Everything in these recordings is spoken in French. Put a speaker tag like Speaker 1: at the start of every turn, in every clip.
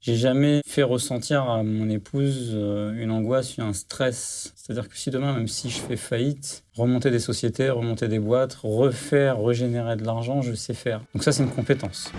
Speaker 1: J'ai jamais fait ressentir à mon épouse, une angoisse, un stress. C'est-à-dire que si demain, même si je fais faillite, remonter des sociétés, remonter des boîtes, refaire, régénérer de l'argent, je sais faire. Donc ça, c'est une compétence.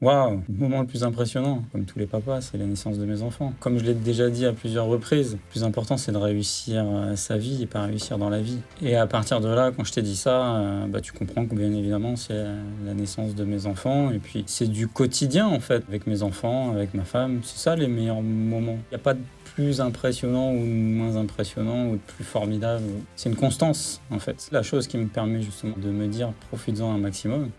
Speaker 1: Waouh! Le moment le plus impressionnant, comme tous les papas, c'est la naissance de mes enfants. Comme je l'ai déjà dit à plusieurs reprises, le plus important, c'est de réussir sa vie et pas réussir dans la vie. Et à partir de là, quand je t'ai dit ça, tu comprends que bien évidemment, c'est la naissance de mes enfants. Et puis, c'est du quotidien, en fait, avec mes enfants, avec ma femme. C'est ça, les meilleurs moments. Il n'y a pas de plus impressionnant ou de moins impressionnant ou de plus formidable. C'est une constance, en fait. C'est la chose qui me permet justement de me dire, profites-en un maximum.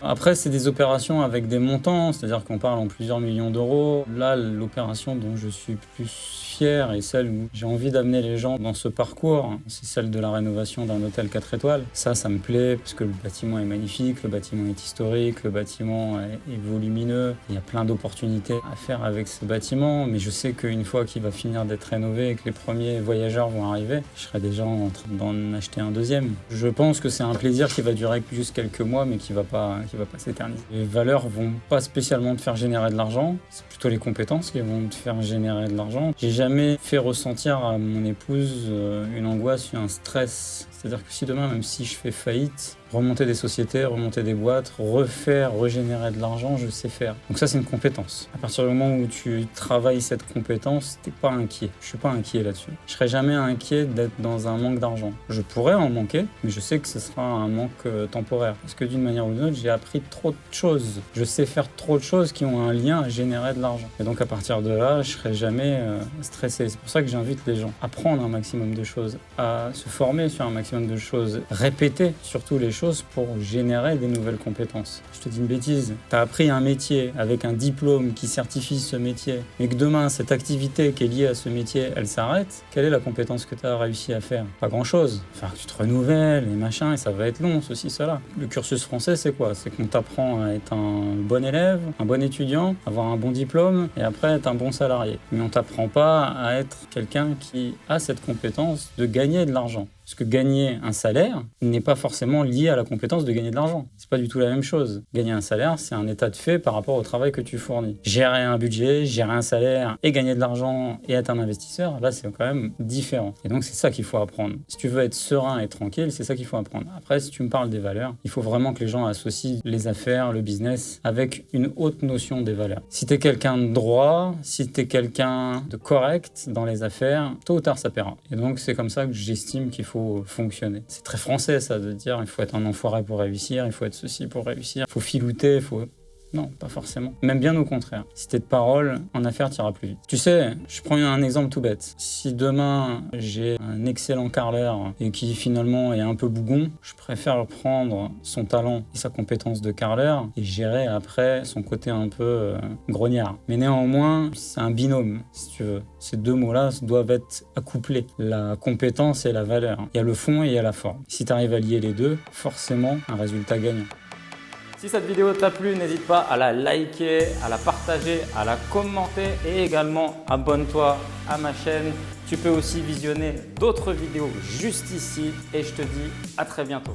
Speaker 1: Après, c'est des opérations avec des montants, c'est-à-dire qu'on parle en plusieurs millions d'euros. Là, l'opération dont je suis plus fier et celle où j'ai envie d'amener les gens dans ce parcours, c'est celle de la rénovation d'un hôtel 4 étoiles. Ça me plaît parce que le bâtiment est magnifique, le bâtiment est historique, le bâtiment est volumineux. Il y a plein d'opportunités à faire avec ce bâtiment, mais je sais qu'une fois qu'il va finir d'être rénové et que les premiers voyageurs vont arriver, je serai déjà en train d'en acheter un deuxième. Je pense que c'est un plaisir qui va durer juste quelques mois, mais qui va pas s'éterniser. Les valeurs vont pas spécialement te faire générer de l'argent, c'est plutôt les compétences qui vont te faire générer de l'argent. J'ai jamais fait ressentir à mon épouse une angoisse, un stress. C'est-à-dire que si demain, même si je fais faillite, remonter des sociétés, remonter des boîtes, refaire, régénérer de l'argent, je sais faire. Donc ça, c'est une compétence. À partir du moment où tu travailles cette compétence, t'es pas inquiet. Je suis pas inquiet là-dessus. Je serai jamais inquiet d'être dans un manque d'argent. Je pourrais en manquer, mais je sais que ce sera un manque temporaire. Parce que d'une manière ou d'une autre, j'ai appris trop de choses. Je sais faire trop de choses qui ont un lien à générer de l'argent. Et donc à partir de là, je serai jamais stressé. C'est pour ça que j'invite les gens à prendre un maximum de choses, à se former sur un maximum de choses, répéter surtout les choses pour générer des nouvelles compétences. Je te dis une bêtise, tu as appris un métier avec un diplôme qui certifie ce métier, mais que demain, cette activité qui est liée à ce métier, elle s'arrête, quelle est la compétence que tu as réussi à faire? Pas grand-chose. Enfin, tu te renouvelles et machin, et ça va être long, ceci, cela. Le cursus français, c'est quoi? C'est qu'on t'apprend à être un bon élève, un bon étudiant, avoir un bon diplôme, et après être un bon salarié. Mais on t'apprend pas à être quelqu'un qui a cette compétence de gagner de l'argent. Parce que gagner un salaire n'est pas forcément lié à la compétence de gagner de l'argent. C'est pas du tout la même chose. Gagner un salaire, c'est un état de fait par rapport au travail que tu fournis. Gérer un budget, gérer un salaire et gagner de l'argent et être un investisseur, là, c'est quand même différent. Et donc, c'est ça qu'il faut apprendre. Si tu veux être serein et tranquille, c'est ça qu'il faut apprendre. Après, si tu me parles des valeurs, il faut vraiment que les gens associent les affaires, le business, avec une haute notion des valeurs. Si t'es quelqu'un de droit, si t'es quelqu'un de correct dans les affaires, tôt ou tard, ça paiera. Et donc, c'est comme ça que j'estime qu'il faut fonctionner. C'est très français ça de dire il faut être un enfoiré pour réussir, il faut être ceci pour réussir, il faut filouter, il faut... Non, pas forcément. Même bien au contraire. Si t'es de parole, en affaires, t'iras plus vite. Tu sais, je prends un exemple tout bête. Si demain, j'ai un excellent carreleur et qui finalement est un peu bougon, je préfère prendre son talent et sa compétence de carreleur et gérer après son côté un peu grognard. Mais néanmoins, c'est un binôme, si tu veux. Ces deux mots-là doivent être accouplés. La compétence et la valeur. Il y a le fond et il y a la forme. Si t'arrives à lier les deux, forcément, un résultat gagnant.
Speaker 2: Si cette vidéo t'a plu, n'hésite pas à la liker, à la partager, à la commenter et également abonne-toi à ma chaîne. Tu peux aussi visionner d'autres vidéos juste ici et je te dis à très bientôt.